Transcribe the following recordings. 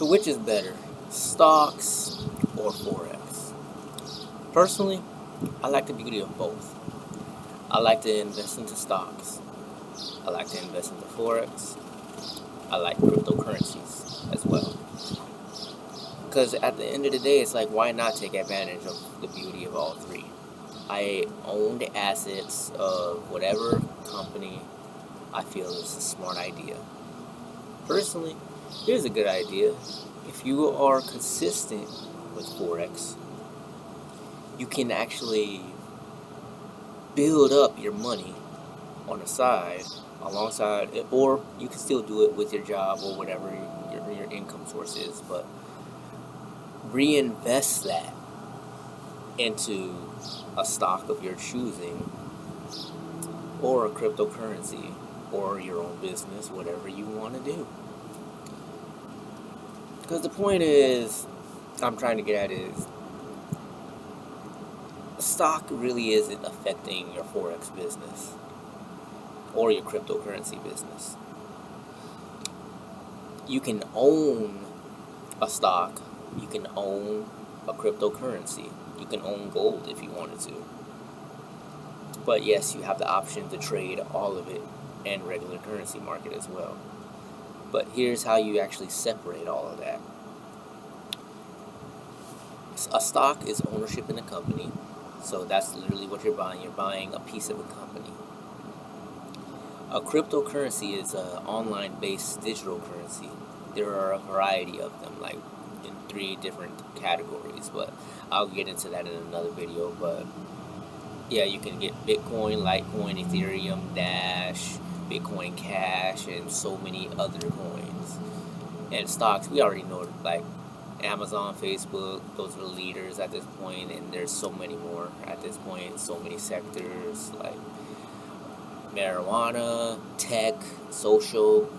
So which is better, stocks or Forex? Personally, I like the beauty of both. I like to invest into stocks. I like to invest into Forex. I like cryptocurrencies as well. Because at the end of the day, it's like, why not take advantage of the beauty of all three? I own the assets of whatever company I feel is a smart idea. Personally, here's a good idea. If you are consistent with Forex, you can actually build up your money on the side alongside it, or you can still do it with your job or whatever your income source is, but reinvest that into a stock of your choosing or a cryptocurrency or your own business, whatever you want to do. Because the point is, I'm trying to get at is, stock really isn't affecting your Forex business or your cryptocurrency business. You can own a stock, you can own a cryptocurrency, you can own gold if you wanted to. But yes, you have the option to trade all of it and regular currency market as well. But here's how you actually separate all of that. A stock is ownership in a company, so that's literally what you're buying. You're buying a piece of a company. A cryptocurrency is an online-based digital currency. There are a variety of them, like in 3 different categories, but I'll get into that in another video. But yeah, you can get Bitcoin, Litecoin, Ethereum, Dash, Bitcoin Cash, and so many other coins. And stocks, we already know, like Amazon, Facebook, those are the leaders at this point, and there's so many more at this point, so many sectors, like marijuana, tech, social.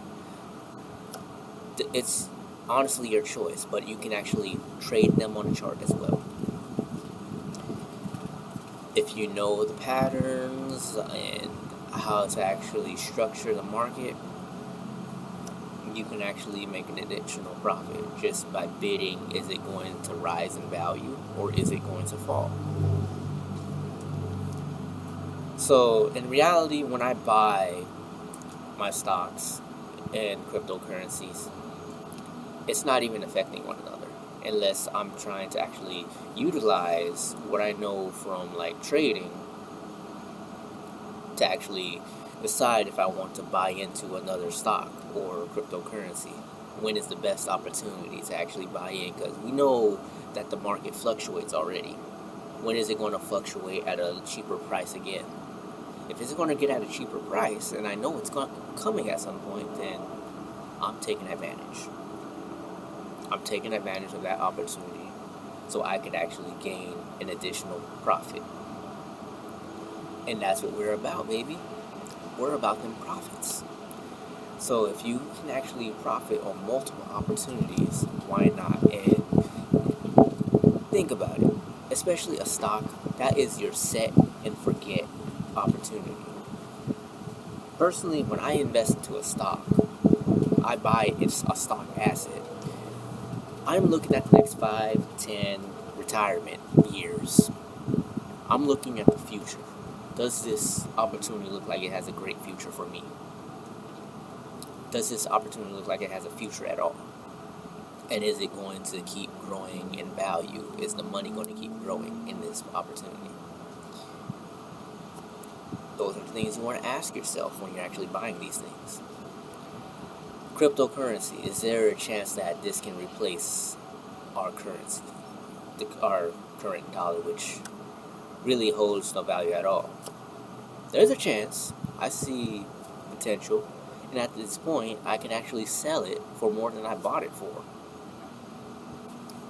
It's honestly your choice, but you can actually trade them on a chart as well. If you know the patterns and how to actually structure the market, you can actually make an additional profit just by bidding. Is it going to rise in value or is it going to fall? So in reality, when I buy my stocks and cryptocurrencies, it's not even affecting one another unless I'm trying to actually utilize what I know from like trading to actually decide if I want to buy into another stock or cryptocurrency. When is the best opportunity to actually buy in? Because we know that the market fluctuates already. When is it going to fluctuate at a cheaper price again? If it's going to get at a cheaper price, and I know it's coming at some point, then I'm taking advantage. I'm taking advantage of that opportunity so I could actually gain an additional profit. And that's what we're about, baby. We're about them profits. So if you can actually profit on multiple opportunities, why not? And think about it. Especially a stock, that is your set and forget opportunity. Personally, when I invest into a stock, I buy it's a stock asset. I'm looking at the next 5, 10 retirement years. I'm looking at the future. Does this opportunity look like it has a great future for me? Does this opportunity look like it has a future at all? And is it going to keep growing in value? Is the money going to keep growing in this opportunity? Those are the things you want to ask yourself when you're actually buying these things. Cryptocurrency, is there a chance that this can replace our currency, our current dollar, which really holds no value at all? There's a chance. I see potential, and at this point I can actually sell it for more than I bought it for.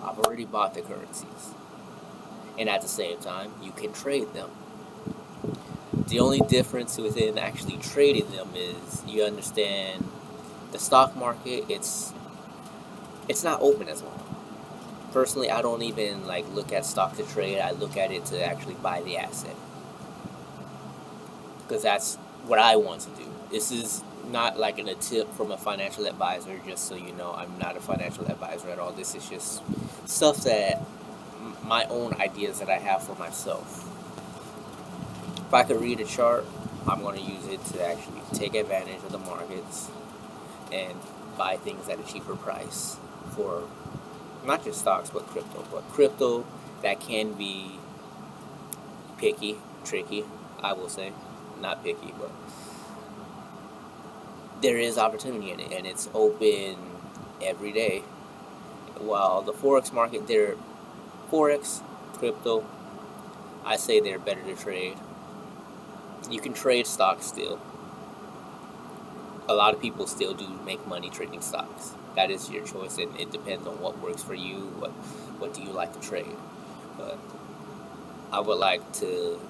I've already bought the currencies, and at the same time you can trade them. The only difference within actually trading them is you understand the stock market, it's not open as long. Personally, I don't even look at stock to trade. I look at it to actually buy the asset, because that's what I want to do. This is not like in a tip from a financial advisor, just so you know, I'm not a financial advisor at all. This is just stuff that my own ideas that I have for myself. If I could read a chart, I'm going to use it to actually take advantage of the markets and buy things at a cheaper price for not just stocks but crypto that can be picky, tricky, I will say. Not picky, but there is opportunity in it, and it's open every day. While the Forex market, Forex, crypto, I say they're better to trade. You can trade stocks still. A lot of people still do make money trading stocks. That is your choice, and it depends on what works for you. What do you like to trade? But I would like to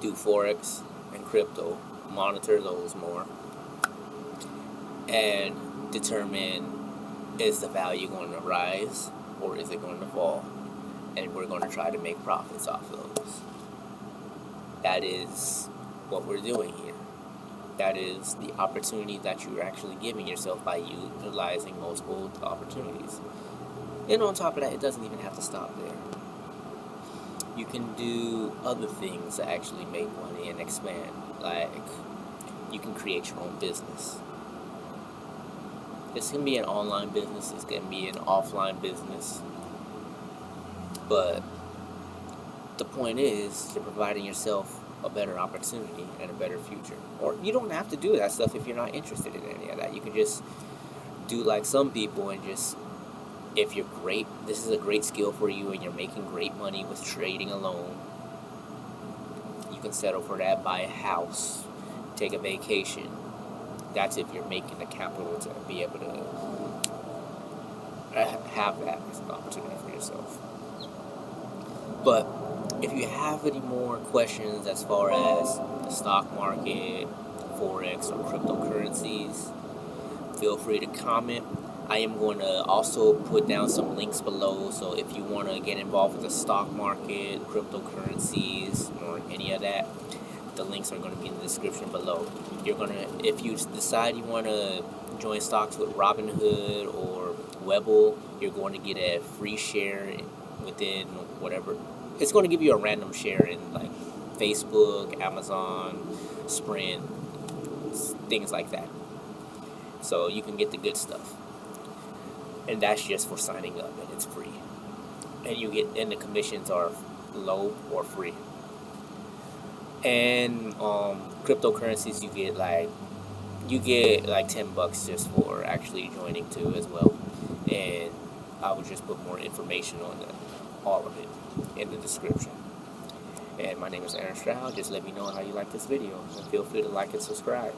do Forex and crypto, monitor those more, and determine, is the value going to rise or is it going to fall? And we're going to try to make profits off of those. That is what we're doing here. That is the opportunity that you're actually giving yourself by utilizing multiple opportunities. And on top of that, it doesn't even have to stop there. You can do other things to actually make money and expand. Like, you can create your own business. This can be an online business, this can be an offline business. But the point is, you're providing yourself a better opportunity and a better future. Or you don't have to do that stuff if you're not interested in any of that. You can just do like some people and just, if you're great, this is a great skill for you and you're making great money with trading alone, you can settle for that, buy a house, take a vacation. That's if you're making the capital to be able to have that as an opportunity for yourself. But if you have any more questions as far as the stock market, Forex, or cryptocurrencies, feel free to comment. I am going to also put down some links below, so if you want to get involved with the stock market, cryptocurrencies, or any of that, the links are going to be in the description below. If you decide you want to join stocks with Robinhood or Webull, you're going to get a free share within whatever. It's going to give you a random share in like Facebook, Amazon, Sprint, things like that. So you can get the good stuff. And that's just for signing up, and it's free. And the commissions are low or free. And cryptocurrencies, you get like $10 just for actually joining too as well. And I will just put more information on all of it in the description. And my name is Aaron Stroud. Just let me know how you like this video, and feel free to like and subscribe.